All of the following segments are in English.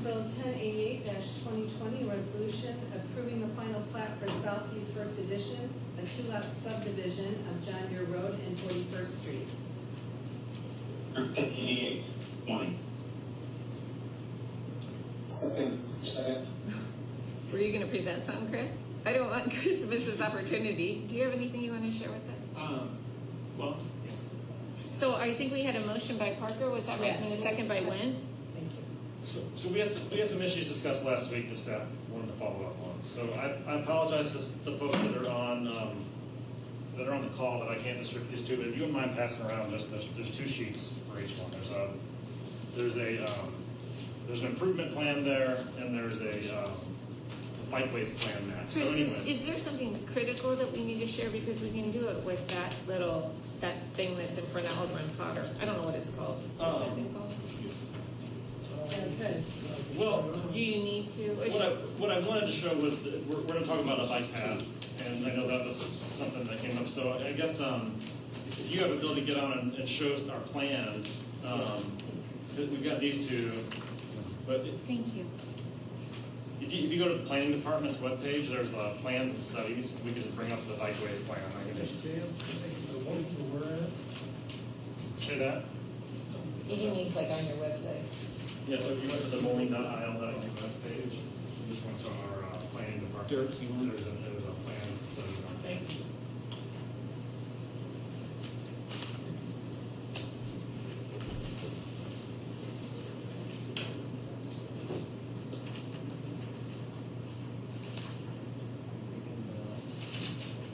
Bill 1088-2020, resolution approving the final plat for Southview First Edition, a two-lot subdivision of John Deere Road and 41st Street. 1088-20. Second. Were you going to present something, Chris? I don't want Chris to miss this opportunity. Do you have anything you want to share with us? Well, yes. So I think we had a motion by Parker. Was that right? Yes. And a second by Wendt? Thank you. So we had some issues discussed last week that staff wanted to follow up on. So I apologize to the folks that are on the call that I can't distribute these to, but if you wouldn't mind passing around, just there's two sheets for each one. There's an improvement plan there, and there's a bikeways plan match. Chris, So anyway, is there something critical that we need to share, because we can do it with that thing that's in front of Alderman Potter? I don't know what it's called. What's that thing called? Good. well, Do you need to? what I wanted to show was that we're going to talk about a bike path, and I know that was something that came up. So I guess if you have the ability to get on and show us our plans, we've got these two. But Thank you. if you go to the planning department's webpage, there's plans and studies. We can just bring up the bikeways plan. I can just say that. He needs like on your website. Yeah, so if you went to the moline.il.edu webpage, you just went to our planning department. There's a plan and studies on. Thank you.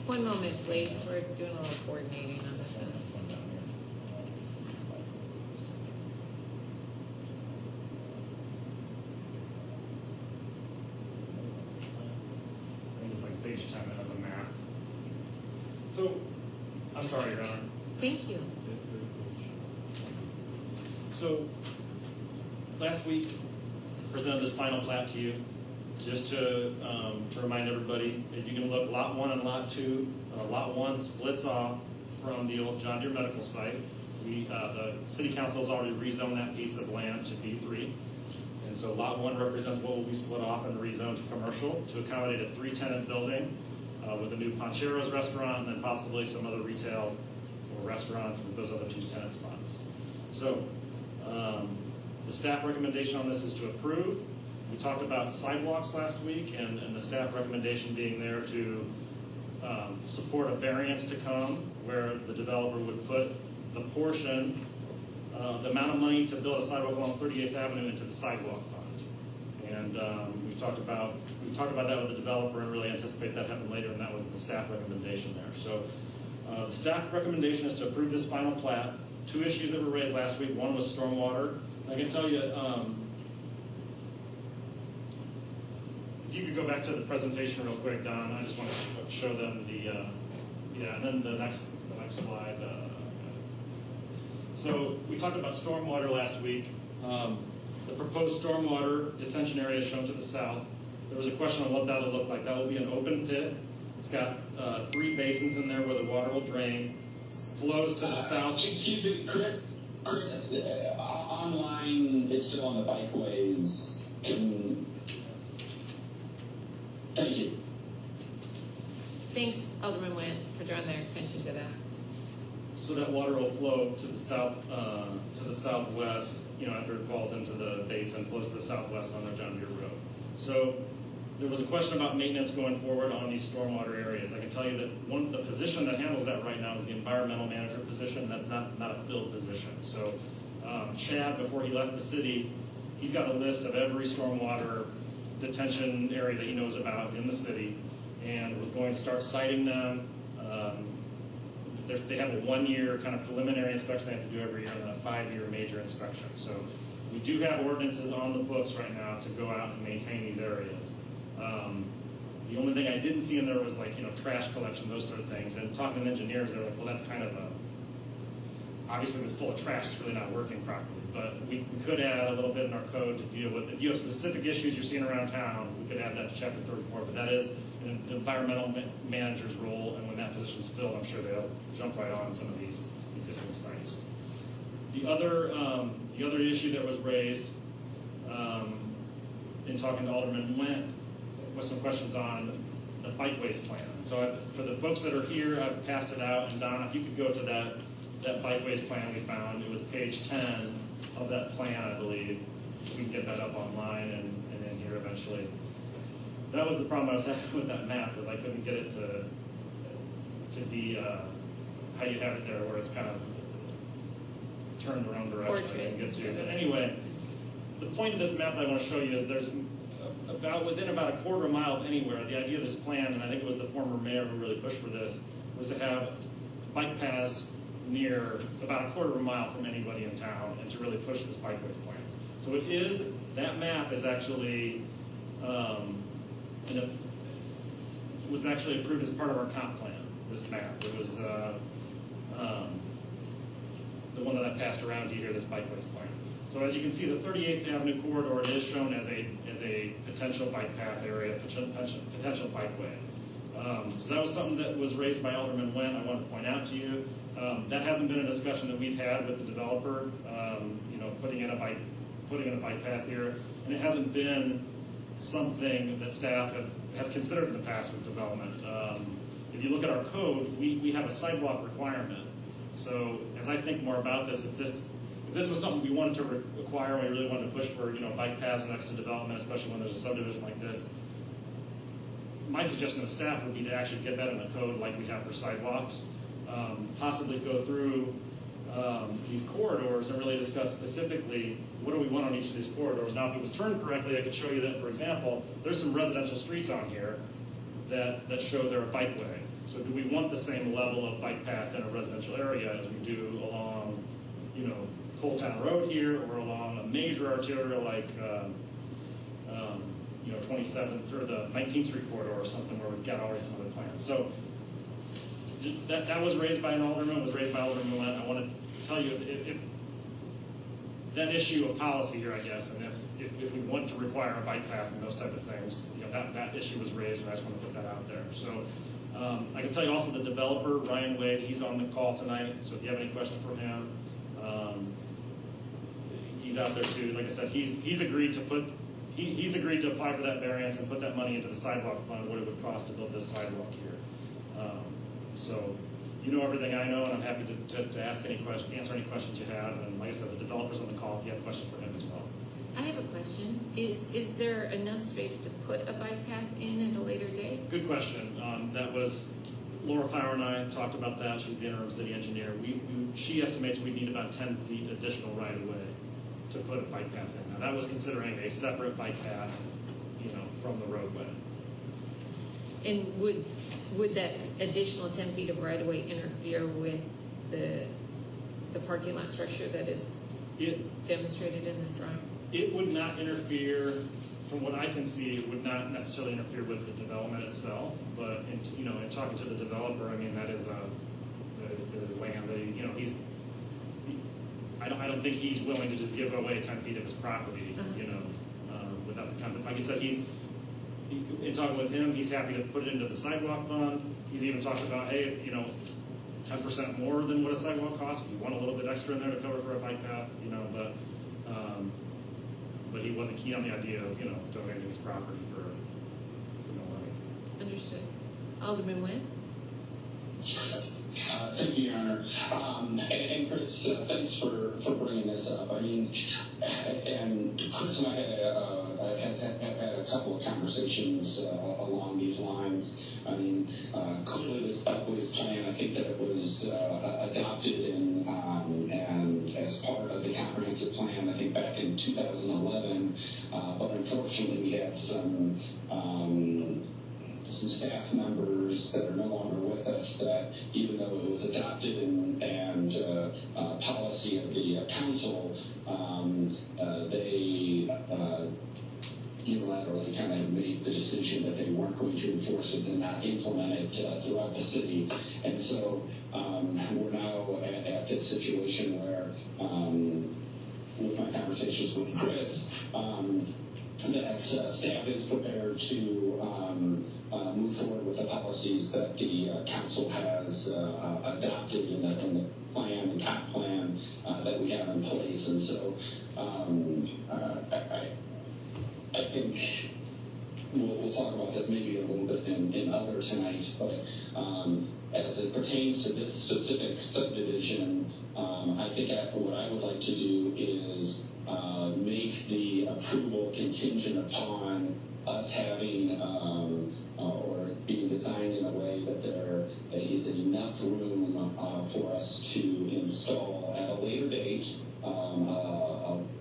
One moment, please. We're doing a little coordinating on this end. I think it's like page 10 that has a map. So, I'm sorry, Your Honor. Thank you. So, last week, presented this final plat to you, just to remind everybody. If you can look, Lot 1 and Lot 2. Lot 1 splits off from the old John Deere medical site. The City Council has already rezoned that piece of land to B3. And so Lot 1 represents what will be split off and rezoned to commercial to accommodate a 3-tenant building with a new Pancheros restaurant and then possibly some other retail or restaurants with those other 2 tenant spots. So the staff recommendation on this is to approve. We talked about sidewalks last week, and the staff recommendation being there to support a variance to come where the developer would put the portion, the amount of money to build a sidewalk along 38th Avenue into the sidewalk fund. And we talked about that with the developer and really anticipate that happening later, and that was the staff recommendation there. So the staff recommendation is to approve this final plat. 2 issues that were raised last week. One was stormwater. I can tell you, if you could go back to the presentation real quick, Don. I just want to show them and then the next slide. So we talked about stormwater last week. The proposed stormwater detention area is shown to the south. There was a question on what that will look like. That will be an open pit. It's got 3 basins in there where the water will drain. Flows to the south. Excuse me, Chris, online, it's still on the bikeways. Thank you. Thanks, Alderman Wendt, for drawing their attention to that. So that water will flow to the south, to the southwest. After it falls into the basin, flows to the southwest on the John Deere Road. So there was a question about maintenance going forward on these stormwater areas. I can tell you that the position that handles that right now is the environmental manager position. That's not a filled position. So Chad, before he left the city, he's got a list of every stormwater detention area that he knows about in the city, and was going to start citing them. They have a 1-year kind of preliminary inspection they have to do every year, and then a 5-year major inspection. So we do have ordinances on the books right now to go out and maintain these areas. The only thing I didn't see in there was trash collection, those sort of things. And talking to engineers, they're like, well, that's kind of obviously it's full of trash, it's really not working properly. But we could add a little bit in our code to deal with, if you have specific issues you're seeing around town, we could add that to chapter 34, but that is an environmental manager's role, and when that position's filled, I'm sure they'll jump right on some of these existing sites. The other issue that was raised in talking to Alderman Went with some questions on the bikeways plan. So for the folks that are here, I've passed it out, and Donna, if you could go to that bikeways plan we found, it was page 10 of that plan, I believe. We can get that up online and in here eventually. That was the problem I was having with that map, was I couldn't get it to be how you have it there, where it's kind of turned the wrong direction. I can get to. But anyway, the point of this map that I want to show you is there's within about a quarter mile of anywhere, the idea of this plan, and I think it was the former mayor who really pushed for this, was to have bike paths near about a quarter of a mile from anybody in town, and to really push this bikeways plan. So that map is actually was actually approved as part of our comp plan. This map, it was the one that I passed around to you here, this bikeways plan. So as you can see, the 38th Avenue corridor is shown as a potential bike path area, potential bikeway. So that was something that was raised by Alderman Went. I wanted to point out to you. That hasn't been a discussion that we've had with the developer. Putting in a bike path here, and it hasn't been something that staff have considered in the past with development. If you look at our code, we have a sidewalk requirement. So as I think more about this, if this was something we wanted to require, and we really wanted to push for, bike paths next to development, especially when there's a subdivision like this, my suggestion to staff would be to actually get that in the code like we have for sidewalks, possibly go through these corridors and really discuss specifically what do we want on each of these corridors. Now, if it was turned correctly, I could show you that, for example, there's some residential streets on here that show they're a bikeway. So do we want the same level of bike path in a residential area as we do along, Coal Town Road here, or along a major arterial like 27th or the 19th Street corridor or something where we've got already some other plans. So that was raised by an alderman, was raised by Alderman Lent. I want to tell you if that issue of policy here, I guess, and if we want to require a bike path and those type of things, that issue was raised, and I just want to put that out there. So I can tell you also the developer, Ryan Wade, he's on the call tonight, so if you have any questions for him, he's out there too. Like I said, he's agreed to apply for that variance and put that money into the sidewalk fund, what it would cost to build this sidewalk here. So you know everything I know, and I'm happy to answer any questions you have. And like I said, the developer's on the call if you have questions for him as well. I have a question. Is there enough space to put a bike path in at a later date? Good question. That was Laura Clower and I talked about that. She's the interim city engineer. She estimates we need about 10 feet additional right of way to put a bike path in. Now that was considering a separate bike path, from the roadway. And would that additional 10 feet of right of way interfere with the parking lot structure that is demonstrated in this drawing? It would not interfere, from what I can see, it would not necessarily interfere with the development itself. But in talking to the developer, I mean that is land that I don't think he's willing to just give away 10 feet of his property, without the kind of, like I said, in talking with him, he's happy to put it into the sidewalk fund. He's even talked about, hey, 10% more than what a sidewalk costs. If you want a little bit extra in there to cover for a bike path, but he wasn't keen on the idea of, donating his property for no money. Understood. Alderman Nguyen? Thank you, Your Honor. And Chris, thanks for bringing this up. I mean, and Chris and I have had a couple of conversations along these lines. I mean, clearly this bikeways plan, I think that it was adopted and as part of the comprehensive plan, I think back in 2011. But unfortunately, we had some staff members that are no longer with us that, even though it was adopted and policy of the council, they unilaterally kind of made the decision that they weren't going to enforce it and not implement it throughout the city. And so we're now at this situation where, with my conversations with Chris, that staff is prepared to move forward with the policies that the council has adopted in the plan, the comp plan that we have in place. And so I think we'll talk about this maybe a little bit in other tonight, but as it pertains to this specific subdivision, I think what I would like to do is make the approval contingent upon us having or being designed in a way that there is enough room for us to install at a later date a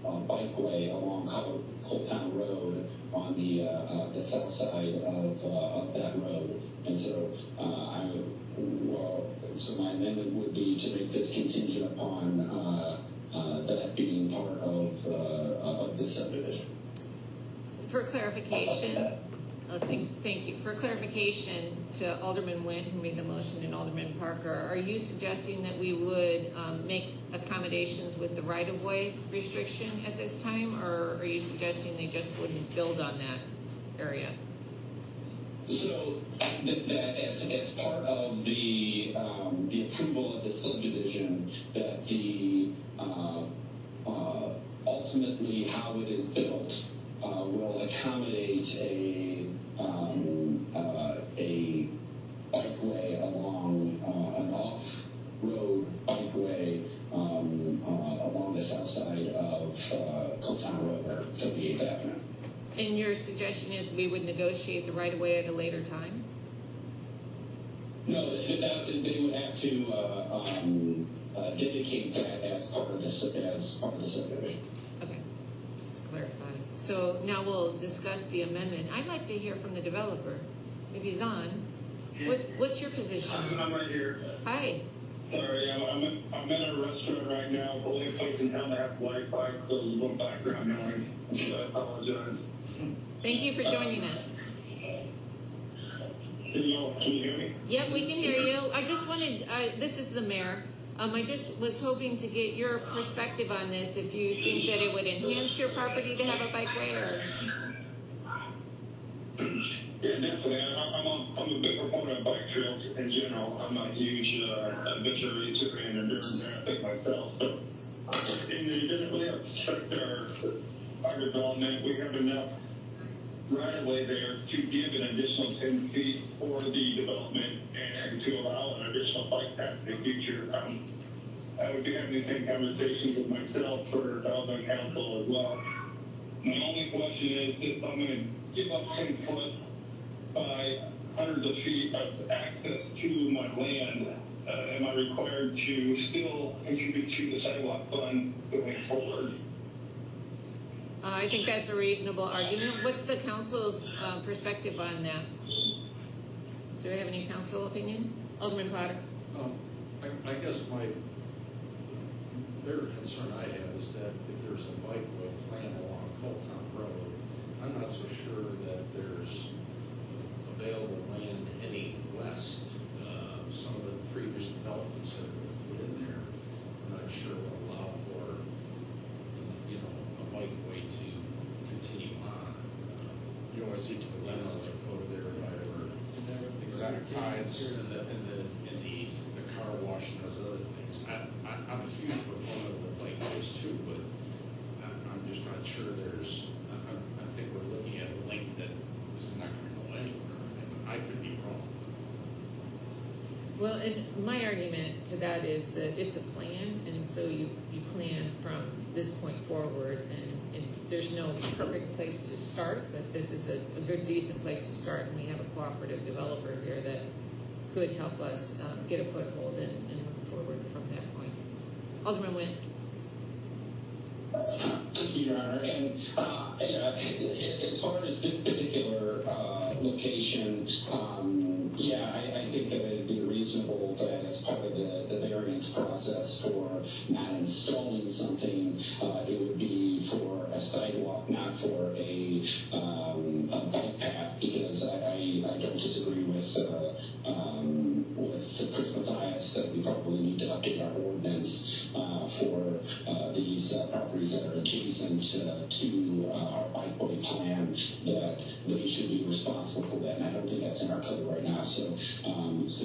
bikeway along Coal Town Road on the south side of that road. And so so my amendment would be to make this contingent upon that being part of the subdivision. For clarification, thank you. For clarification to Alderman Nguyen, who made the motion, and Alderman Parker, are you suggesting that we would make accommodations with the right-of-way restriction at this time, or are you suggesting they just wouldn't build on that area? So that as part of the approval of the subdivision, that the ultimately how it is built will accommodate a bikeway along an off-road bikeway along the south side of Coal Town Road or 38th Avenue. And your suggestion is we would negotiate the right-of-way at a later time? No, they would have to dedicate that as part of the subdivision. Okay, just clarify. So now we'll discuss the amendment. I'd like to hear from the developer. If he's on, what's your position? I'm right here. Hi. Sorry, I'm at a restaurant right now. The only place in town that has Wi-Fi, so there's a little background noise. So I apologize. Thank you for joining us. Can you hear me? Yep, we can hear you. I just wanted, this is the mayor. I just was hoping to get your perspective on this, if you think that it would enhance your property to have a bikeway, or? Yeah, definitely. I'm a big proponent of bike trails in general. I'm a huge adventure racer and endurance athlete myself. So, and it doesn't really affect our development. We have enough right away there to give an additional 10 feet for the development and to allow an additional bike path in the future. I would be having the same conversations with myself for development council as well. My only question is if I'm going to give up 10 foot by hundreds of feet of access to my land, am I required to still contribute to the sidewalk fund going forward? I think that's a reasonable argument. What's the council's perspective on that? Do we have any council opinion? Alderman Potter? I guess my bigger concern I have is that if there's a bikeway plan along Coal Town Road, I'm not so sure that there's available land any west. Some of the previous developments that were put in there, I'm not sure will allow for, a bikeway to continue on. You want to see to the west? Like over there by where Exotic Tides and the car wash and those other things. I'm a huge proponent of the bikeways too, but I'm just not sure there's. I think we're looking at a link that is not going to go anywhere. And I could be wrong. Well, and my argument to that is that it's a plan, and so you plan from this point forward, and there's no perfect place to start, but this is a good, decent place to start, and we have a cooperative developer here that could help us get a foothold and move forward from that point. Alderman Nguyen. Thank you, Your Honor. And as far as this particular location, I think that it would be reasonable that as part of the variance process for not installing something, it would be for a sidewalk, not for a bike path, because I don't disagree with Chris Mathias that we probably need to update our ordinance for these properties that are adjacent to our bikeway plan, that they should be responsible for that. And I don't think that's in our code right now. So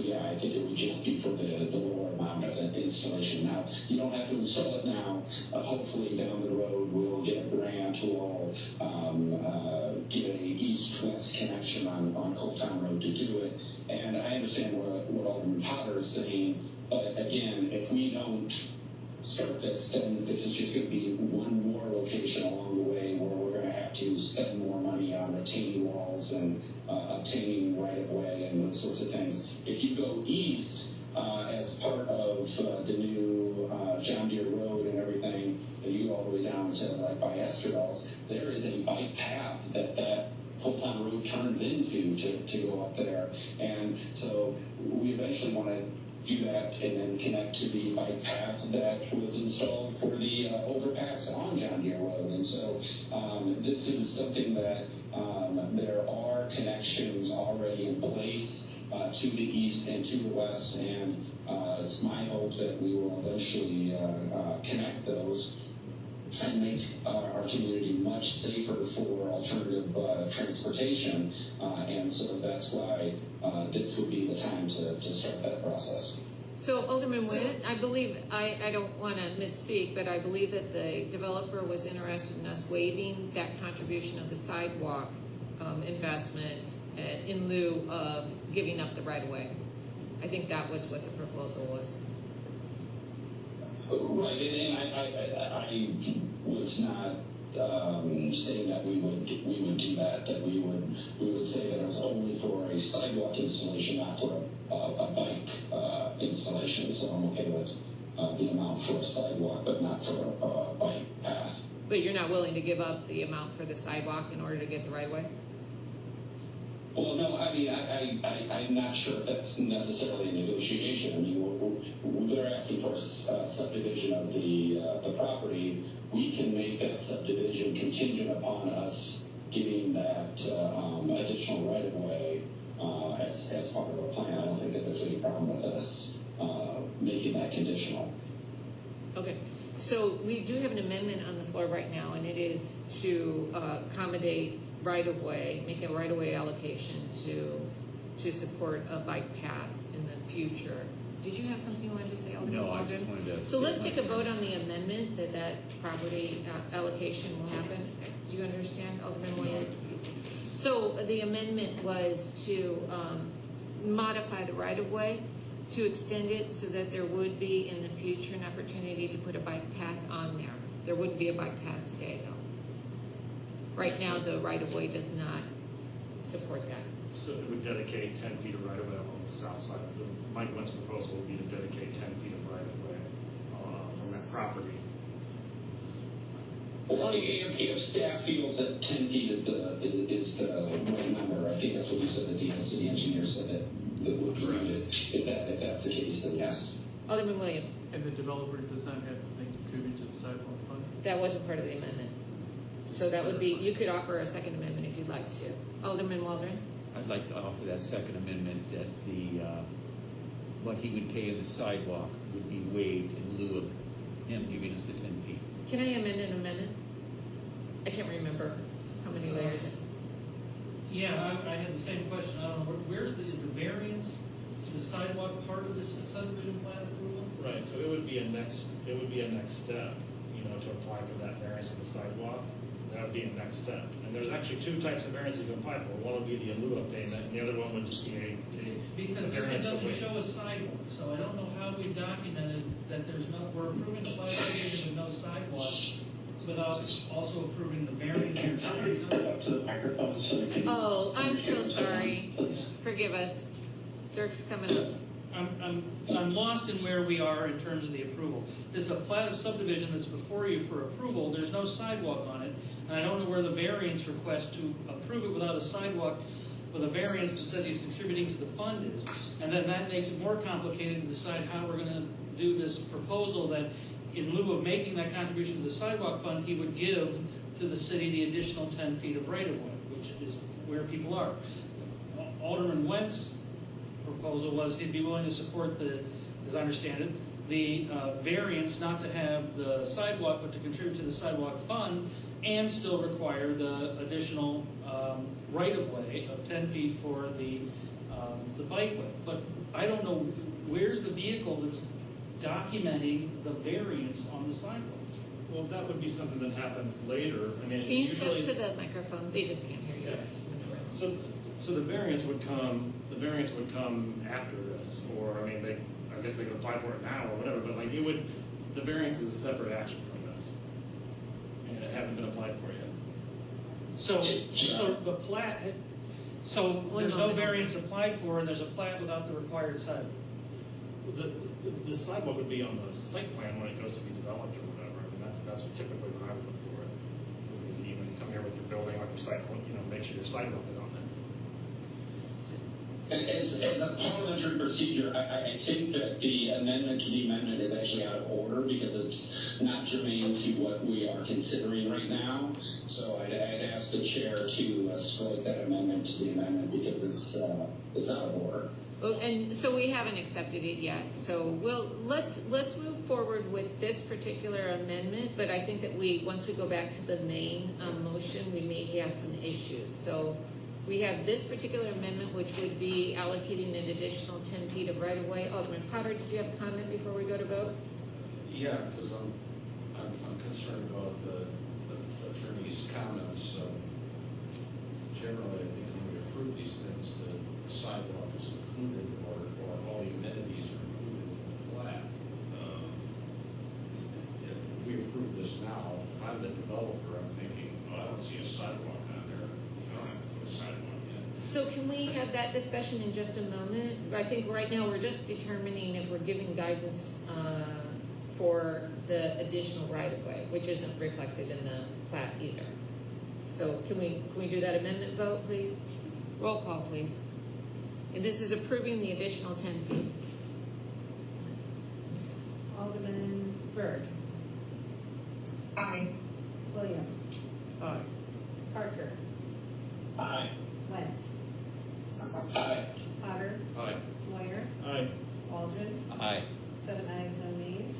yeah, I think it would just be for the lower amount of the installation. Now, you don't have to install it now. Hopefully down the road we'll get a grant. We'll get a east-west connection on Cold Town Road to do it. And I understand what Alderman Potter is saying, but again, if we don't start this, then this is just going to be one more location along the way where we're going to have to spend more money on retaining walls and obtaining right-of-way and those sorts of things. If you go east as part of the new John Deere Road and everything, and you go all the way down to like by Estradals, there is a bike path that Cold Town Road turns into to go up there. And so we eventually want to do that and then connect to the bike path that was installed for the overpass on John Deere Road. And so this is something that there are connections already in place to the east and to the west, and it's my hope that we will eventually connect those and make our community much safer for alternative transportation, and so that's why this would be the time to start that process. So Alderman Witt, I believe, I don't want to misspeak, but I believe that the developer was interested in us waiving that contribution of the sidewalk investment in lieu of giving up the right-of-way. I think that was what the proposal was. Right, and I was not saying that we would do that. That we would say that it was only for a sidewalk installation, not for a bike installation. So I'm okay with the amount for a sidewalk, but not for a bike path. But you're not willing to give up the amount for the sidewalk in order to get the right-of-way? Well, no, I mean, I'm not sure if that's necessarily a negotiation. I mean, they're asking for a subdivision of the property. We can make that subdivision contingent upon us giving that additional right-of-way as part of our plan. I don't think that there's any problem with us making that conditional. Okay. So we do have an amendment on the floor right now, and it is to accommodate right-of-way, make a right-of-way allocation to support a bike path in the future. Did you have something you wanted to say, Alderman No, I Waldron? just wanted to... So let's take a vote on the amendment that property allocation will happen. Do you understand, Alderman Waldron? So the amendment was to modify the right-of-way, to extend it so that there would be in the future an opportunity to put a bike path on there. There wouldn't be a bike path today, though. Right now, the right-of-way does not support that. So it would dedicate 10 feet of right-of-way along the south side. Mike Wynn's proposal would be to dedicate 10 feet of right-of-way on that property. Well, if staff feels that 10 feet is the right number, I think that's what you said that the city engineer said that would be needed. If that's the case, then yes. Alderman Williams. And the developer does not have to contribute to the sidewalk fund? That wasn't part of the amendment. So that would be, you could offer a second amendment if you'd like to. Alderman Waldron? I'd like to offer that second amendment that the what he would pay in the sidewalk would be waived in lieu of him giving us the 10 feet. Can I amend an amendment? I can't remember how many layers it. Yeah, I had the same question. I don't know, is the variance to the sidewalk part of this subdivision plan approval? Right. So it would be a next step, to apply for that variance of the sidewalk. That would be a next step. And there's actually two types of variances you can apply for. One would be the in lieu of payment, and the other one would just be a because this one variance doesn't to show a sidewalk, so I don't know how we documented that we're approving the subdivision with no sidewalk without also approving the variance. Oh, I'm so sorry. Forgive us. Dirk's coming up. I'm lost in where we are in terms of the approval. This is a plat of subdivision that's before you for approval. There's no sidewalk on it, and I don't know where the variance request to approve it without a sidewalk with a variance that says he's contributing to the fund is. And then that makes it more complicated to decide how we're going to do this proposal that in lieu of making that contribution to the sidewalk fund, he would give to the city the additional 10 feet of right-of-way, which is where people are. Alderman Wentz proposal was he'd be willing to support as I understand it, the variance not to have the sidewalk but to contribute to the sidewalk fund and still require the additional right-of-way of 10 feet for the the bikeway. But I don't know, where's the vehicle that's documenting the variance on the sidewalk? Well, that would be something that happens later. I mean, Can you step usually, to the microphone? They just can't hear you. Yeah. So the variance would come after this, or I mean, I guess they could apply for it now or whatever. But like the variance is a separate action from this, and it hasn't been applied for yet. So the plat, so there's no variance applied for, and there's a plat without the required sidewalk. The sidewalk would be on the site plan when it goes to be developed or whatever. I mean, that's typically when I would look for it. You know, you come here with your building on your sidewalk, make sure your sidewalk is on there. As a parliamentary procedure, I think that the amendment to the amendment is actually out of order because it's not germane to what we are considering right now. So I'd ask the chair to strike that amendment to the amendment because it's out of order. Well, and so we haven't accepted it yet. So let's move forward with this particular amendment. But I think that once we go back to the main motion, we may have some issues. So we have this particular amendment, which would be allocating an additional 10 feet of right-of-way. Alderman Potter, did you have a comment before we go to vote? Yeah, because I'm concerned about the attorney's comments. Generally, I think when we approve these things, the sidewalk is included, or all the amenities are included in the plat. If we approve this now, if I'm the developer, I'm thinking, oh, I don't see a sidewalk on there. I don't have to put a sidewalk in. So can we have that discussion in just a moment? I think right now we're just determining if we're giving guidance for the additional right-of-way, which isn't reflected in the plat either. So can we do that amendment vote, please? Roll call, please. And this is approving the additional 10 feet. Alderman Berg. Aye. Williams. Aye. Parker. Aye. Wentz. Aye. Potter. Aye. Moyer. Aye. Waldron. Aye. 7 ayes, no nays.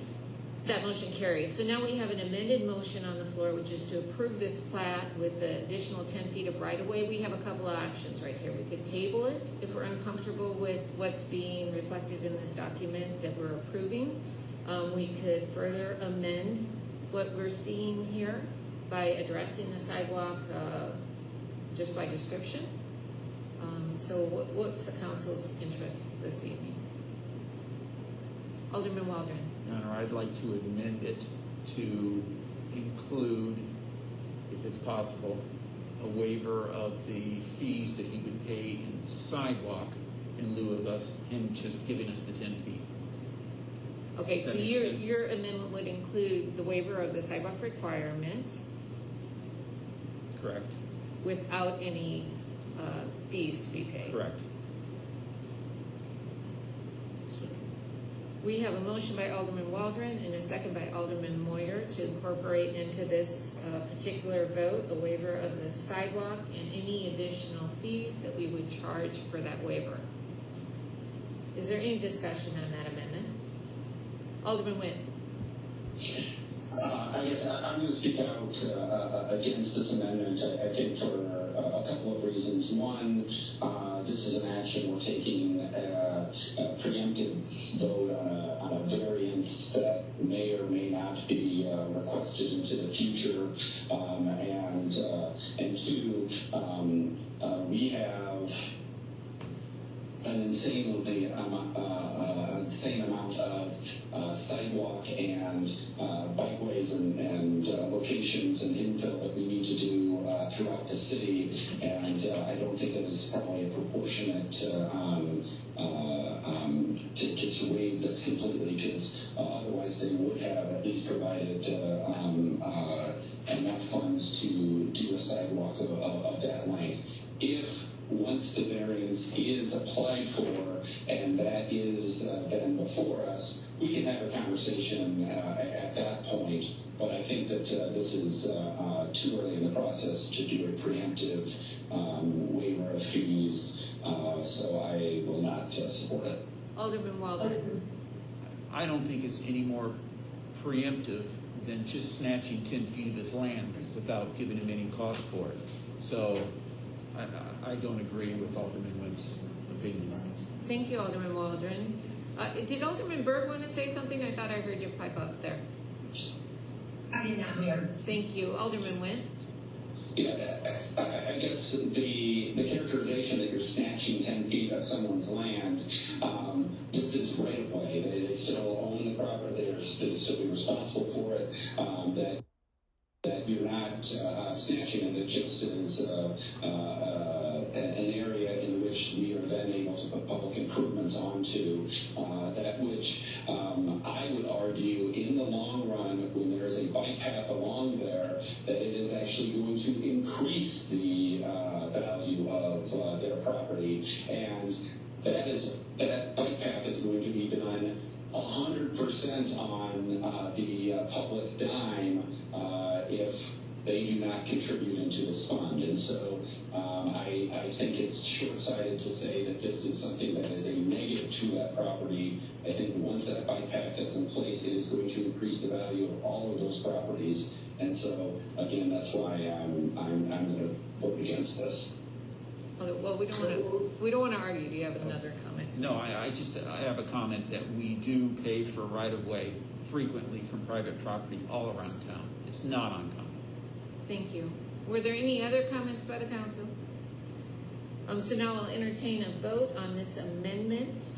That motion carries. So now we have an amended motion on the floor, which is to approve this plat with the additional 10 feet of right-of-way. We have a couple of options right here. We could table it if we're uncomfortable with what's being reflected in this document that we're approving. We could further amend what we're seeing here by addressing the sidewalk just by description. So what's the council's interest this evening? Alderman Waldron. Your Honor, I'd like to amend it to include, if it's possible, a waiver of the fees that he would pay in the sidewalk in lieu of him just giving us the 10 feet. Okay, Does so that make sense? your amendment would include the waiver of the sidewalk requirement Correct. without any fees to be paid. Correct. We have a motion by Alderman Waldron and a second by Alderman Moyer to incorporate into this particular vote a waiver of the sidewalk and any additional fees that we would charge for that waiver. Is there any discussion on that amendment? Alderman Nguyen. I guess I'm going to speak out against this amendment, I think, for a couple of reasons. One, this is an action we're taking a preemptive vote on a variance that may or may not be requested into the future. And two, we have an insane amount of sidewalk and bikeways and locations and infill that we need to do throughout the city, and I don't think it is probably proportionate to just waive this completely, because otherwise they would have at least provided enough funds to do a sidewalk of that length. If once the variance is applied for and that is then before us, we can have a conversation at that point. But I think that this is too early in the process to do a preemptive waiver of fees, so I will not support it. Alderman Waldron. I don't think it's any more preemptive than just snatching 10 feet of his land without giving him any cost for it. So I don't agree with Alderman Nguyen's opinion on this. Thank you, Alderman Waldron. Did Alderman Berg want to say something? I thought I heard you pipe up there. I did not, Mayor. Thank you. Alderman Nguyen? Yeah, I guess the characterization that you're snatching 10 feet of someone's land, this is right of way. They still own the property. They still be responsible for it. That you're not snatching it. It just is an area in which we are then able to put public improvements onto that which I would argue in the long run, when there's a bike path along there, that it is actually going to increase the value of their property, and that bike path is going to be done 100% on the public dime if they do not contribute into this fund. And so I think it's short-sighted to say that this is something that is a negative to that property. I think once that bike path is in place, it is going to increase the value of all of those properties. And so, again, that's why I'm going to vote against this. Well, we don't want to argue. Do you have another comment? No, I have a comment that we do pay for right-of-way frequently from private property all around town. It's not uncommon. Thank you. Were there any other comments by the council? So now I'll entertain a vote on this amendment.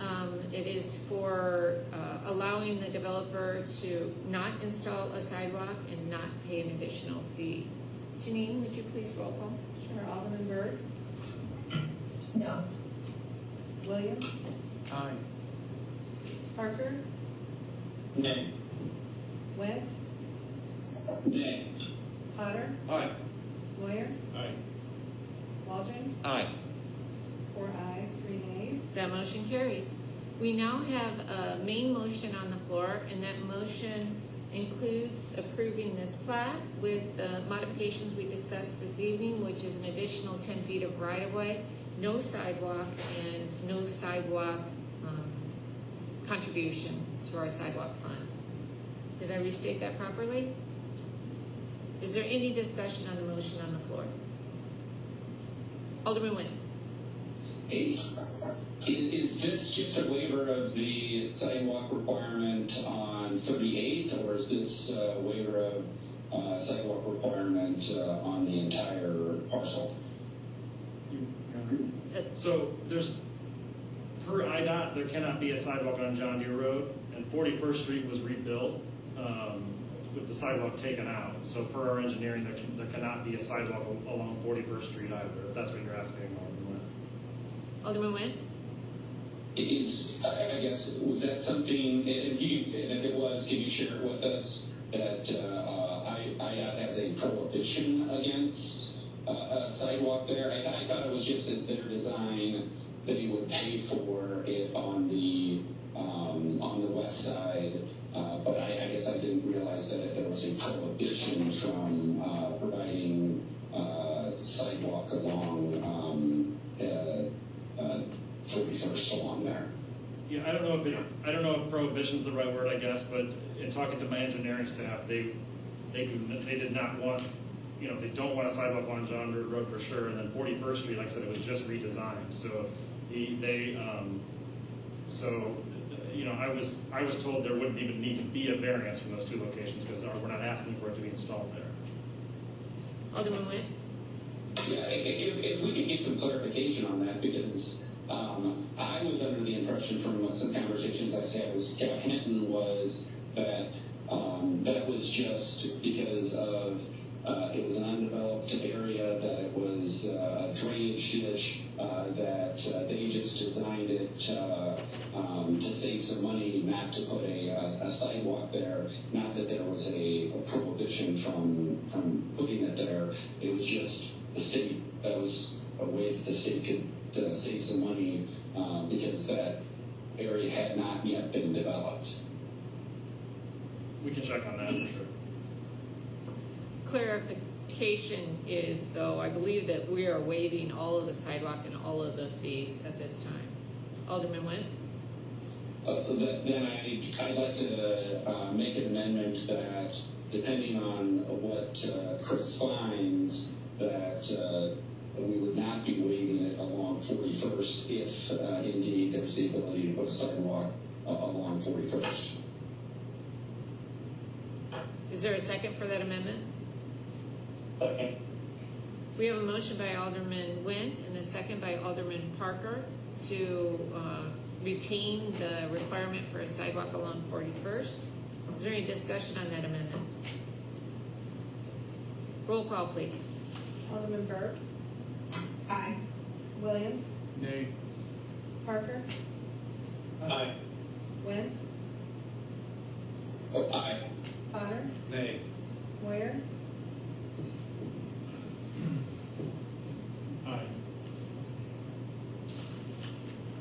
It is for allowing the developer to not install a sidewalk and not pay an additional fee. Janine, would you please roll call? Sure. Alderman Berg? No. Williams? Aye. Parker? Nay. Went? Nay. Potter? Aye. Moyer? Aye. Waldron? Aye. 4 ayes, 3 nays. That motion carries. We now have a main motion on the floor, and that motion includes approving this plat with the modifications we discussed this evening, which is an additional 10 feet of right-of-way, no sidewalk, and no sidewalk contribution to our sidewalk fund. Did I restate that properly? Is there any discussion on the motion on the floor? Alderman Nguyen. Is this just a waiver of the sidewalk requirement on 38th, or is this a waiver of sidewalk requirement on the entire parcel? So there's, per IDOT, there cannot be a sidewalk on John Deere Road, and 41st Street was rebuilt with the sidewalk taken out. So per our engineering, there cannot be a sidewalk along 41st Street either, if that's what you're asking, Alderman Nguyen. I guess, was that something, and if it was, can you share it with us, that IDOT has a prohibition against a sidewalk there? I thought it was just as their design that you would pay for it on the west side, but I guess I didn't realize that there was a prohibition from providing sidewalk along 41st along there. Yeah, I don't know if prohibition is the right word, I guess, but in talking to my engineering staff, they did not want, they don't want a sidewalk on John Deere Road for sure, and then 41st Street, like I said, it was just redesigned. So I was told there wouldn't even need to be a variance from those two locations because we're not asking for it to be installed there. Alderman Nguyen. Yeah, if we could get some clarification on that, because I was under the impression from some conversations I had with Scott Hinton was that that was just because of it was an undeveloped area, that it was a drainage ditch, that they just designed it to save some money, not to put a sidewalk there. Not that there was a prohibition from putting it there. It was just the state, that was a way that the state could save some money because that area had not yet been developed. We can check on that for sure. Clarification is, though, I believe that we are waiving all of the sidewalk and all of the fees at this time. Alderman Nguyen? Then I'd like to make an amendment that, depending on what Chris finds, that we would not be waiving it along 41st if indeed there's the ability to put a sidewalk along 41st. Is there a second for that amendment? Second. We have a motion by Alderman Went and a second by Alderman Parker to retain the requirement for a sidewalk along 41st. Is there any discussion on that amendment? Roll call, please. Alderman Burke, Aye. Williams, Nay. Parker, Aye. Went, Oh, aye. Potter, Nay. Moyer, Aye.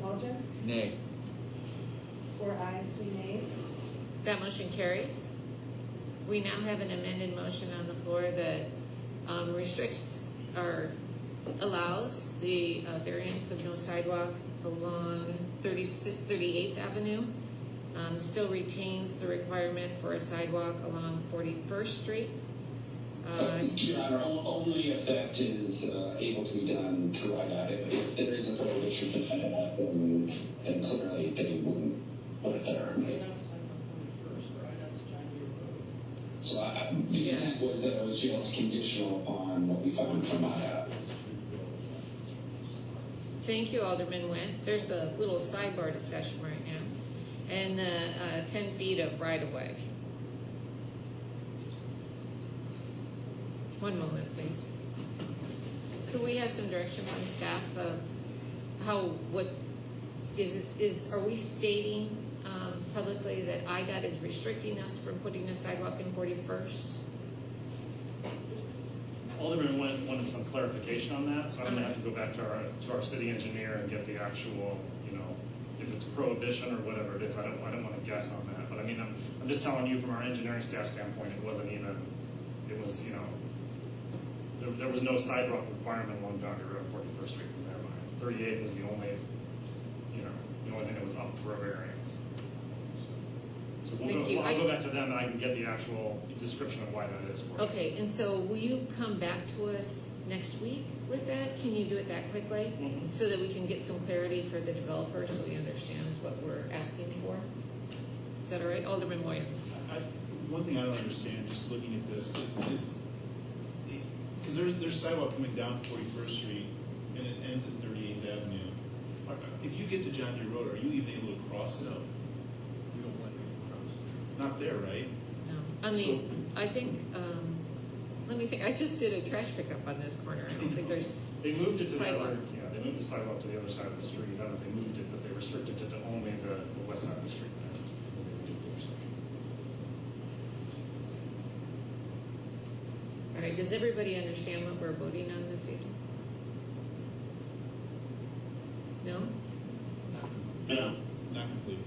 Waldron, Nay. 4 ayes, 3 nays. That motion carries. We now have an amended motion on the floor that restricts or allows the variance of no sidewalk along 38th Avenue, still retains the requirement for a sidewalk along 41st Street. Your Honor, only if that is able to be done through IDOT. If there is a prohibition for that, then clearly they wouldn't put it there. So the intent was that it was just conditional upon what we found from IDOT. Thank you, Alderman Went. There's a little sidebar discussion right now. And 10 feet of right-of-way. One moment, please. Could we have some direction from staff of are we stating publicly that IDOT is restricting us from putting a sidewalk in 41st? Alderman wanted some clarification on that, so I'm gonna have to go back to our city engineer and get the actual, if it's prohibition or whatever it is. I don't want to guess on that, but I mean, I'm just telling you from our engineering staff standpoint, it was, there was no sidewalk requirement along John Deere Road, 41st Street from their mind. 38 was the only thing that was up for a variance. So I'll go back to them and I can get the actual description of why that is for you. Okay, and so will you come back to us next week with that? Can you do it that quickly? Mm-hmm. So that we can get some clarity for the developer so he understands what we're asking for? Is that all right? Alderman Moyer. One thing I don't understand, just looking at this, is because there's sidewalk coming down 41st Street and it ends at 38th Avenue. If you get to John Deere Road, are you even able to cross it? We don't want to cross. Not there, right? No. I think, let me think. I just did a trash pickup on this corner. I don't think there's They moved it to sidewalk. they moved the sidewalk to the other side of the street. I don't know if they moved it, but they restricted it to only the west side of the street. All right, does everybody understand what we're voting on this evening? No? No. Not completely.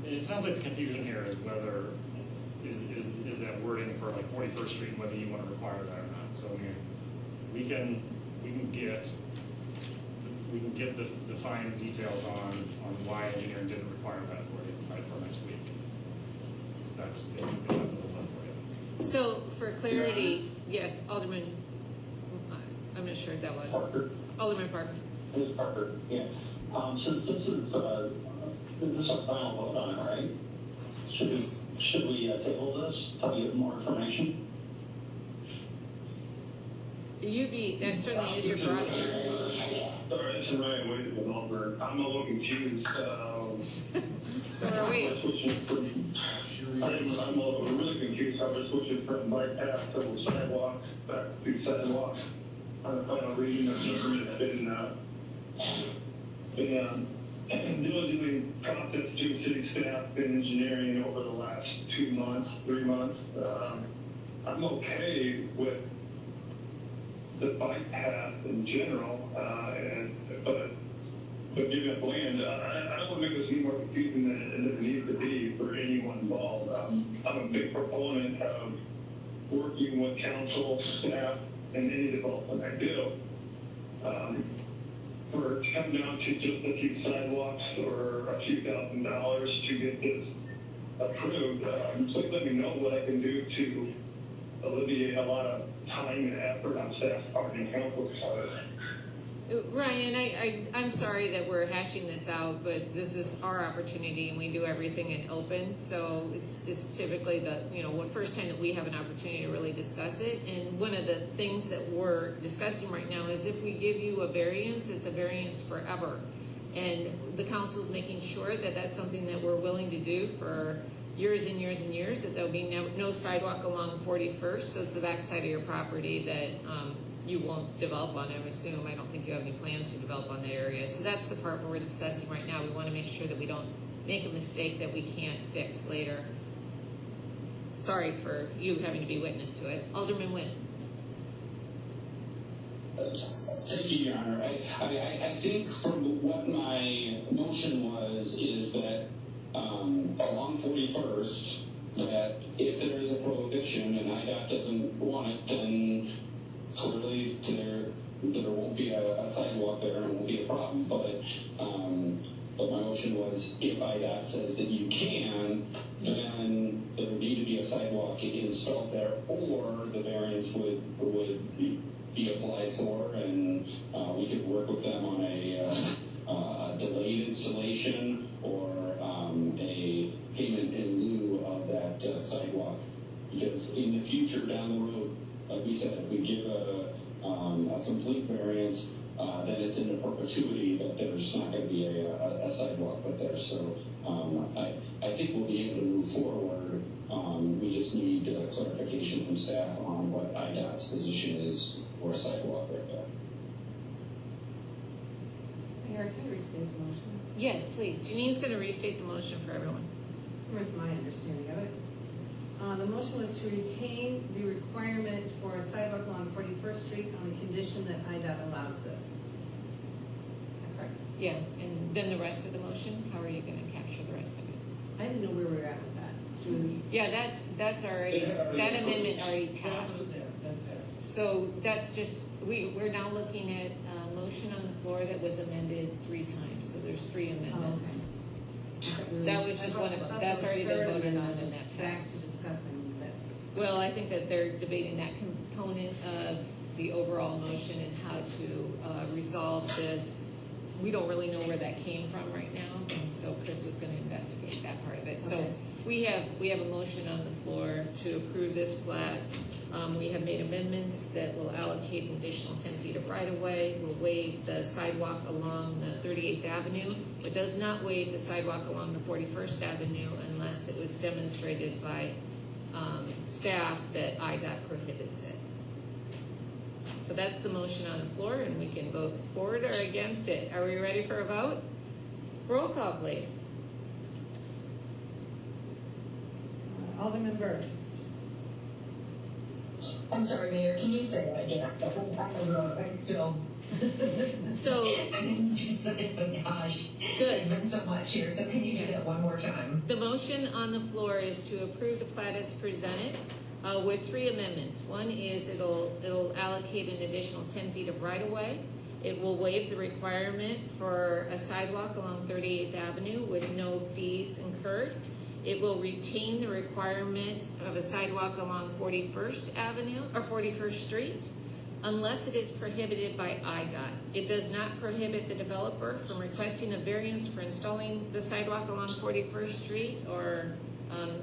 And it sounds like the confusion here is whether is that wording for like 41st Street and whether you want to require that or not. So I mean, we can get the fine details on why engineering didn't require that for you for next week. That's a little for you. So for clarity, yes, Alderman, I'm not sure what that was. Parker. Alderman Parker. This is Parker, yeah. Since this is a final vote on it, right? Should we table this to get more information? That certainly is your prerogative. Sorry, it's the right way to developer. I'm a little confused. So are we. I'm really confused how we're switching from bike path to sidewalk back to sidewalk. I'm reading the been diligently processed through city staff and engineering over the last 2 months, 3 months. I'm okay with the bike path in general, but given a blend, I don't want to make this any more confusing than it needs to be for anyone involved. I'm a big proponent of working with council, staff, and any development I do. For it to come down to just a few sidewalks or a few $1,000s to get this approved, please let me know what I can do to alleviate a lot of time and effort on staff's part and council's part. Ryan, I'm sorry that we're hashing this out, but this is our opportunity and we do everything in open. So it's typically the, first time that we have an opportunity to really discuss it. And one of the things that we're discussing right now is if we give you a variance, it's a variance forever. And the council's making sure that that's something that we're willing to do for years and years and years, that there'll be no sidewalk along 41st. So it's the backside of your property that, you won't develop on, I assume. I don't think you have any plans to develop on that area. So that's the part where we're discussing right now. We want to make sure that we don't make a mistake that we can't fix later. Sorry for you having to be witness to it. Alderman Nguyen. Thank you, Your Honor. I think from what my motion was is that along 41st, that if there is a prohibition and IDOT doesn't want it, then clearly there won't be a sidewalk there and it won't be a problem. But my motion was if IDOT says that you can, then there would need to be a sidewalk installed there, or the variance would be applied for, and we could work with them on a delayed installation or a payment in lieu of that sidewalk. Because in the future, down the road, like we said, if we give a complete variance, then it's into perpetuity that there's not going to be a sidewalk put there. So I think we'll be able to move forward. We just need clarification from staff on what IDOT's position is for a sidewalk right there. Mayor, can I restate the motion? Yes, please. Janine's going to restate the motion for everyone. Here's my understanding of it. The motion was to retain the requirement for a sidewalk along 41st Street on the condition that IDOT allows this. Is that correct? Yeah, and then the rest of the motion, how are you going to capture the rest of it? I didn't know where we were at with that. Yeah, that's already, that amendment already passed. So that's just, we're now looking at a motion on the floor that was amended 3 times, so there's 3 amendments. That was just one of them. That's already been voted on and that Back passed. to discussing this. Well, I think that they're debating that component of the overall motion and how to resolve this. We don't really know where that came from right now, and so Chris is going to investigate that part of it. So Okay. we have a motion on the floor to approve this plat. We have made amendments that will allocate an additional 10 feet of right-of-way. We'll waive the sidewalk along the 38th Avenue, but does not waive the sidewalk along the 41st Avenue unless it was demonstrated by staff that IDOT prohibits it. So that's the motion on the floor, and we can vote for it or against it. Are we ready for a vote? Roll call, please. Alderman Burke. I'm sorry, Mayor, can you say that again? I don't know, I'm still. So, I'm just saying, oh gosh. Good. There's been so much here, so can you do that one more time? the motion on the floor is to approve the plat as presented with 3 amendments. One is it'll allocate an additional 10 feet of right-of-way. It will waive the requirement for a sidewalk along 38th Avenue with no fees incurred. It will retain the requirement of a sidewalk along 41st Avenue or 41st Street unless it is prohibited by IDOT. It does not prohibit the developer from requesting a variance for installing the sidewalk along 41st Street or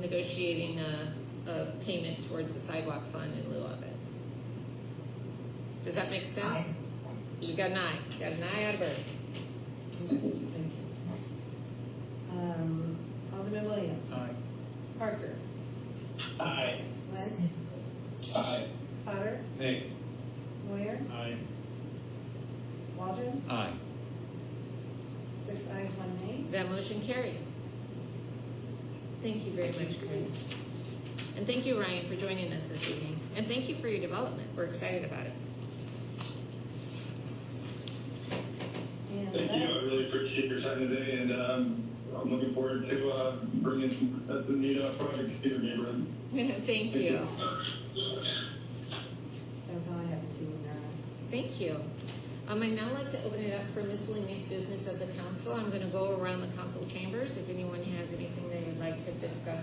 negotiating a payment towards the sidewalk fund in lieu of it. Does that make sense? We got an aye. Got an aye out of Bird. Thank you. Alderman Williams. Aye. Parker. Aye. Lynn. Aye. Potter. Nay. Moyer. Aye. Waldron. Aye. 6 ayes, 1 nay. That motion carries. Thank you very much, Chris. And thank you, Ryan, for joining us this evening. And thank you for your development. We're excited about it. And Thank you. I really appreciate your time today, and I'm looking forward to bringing the neat project to your neighborhood. Thank you. That's all I have to see. Thank you. I'd now like to open it up for miscellaneous business of the council. I'm going to go around the council chambers if anyone has anything they would like to discuss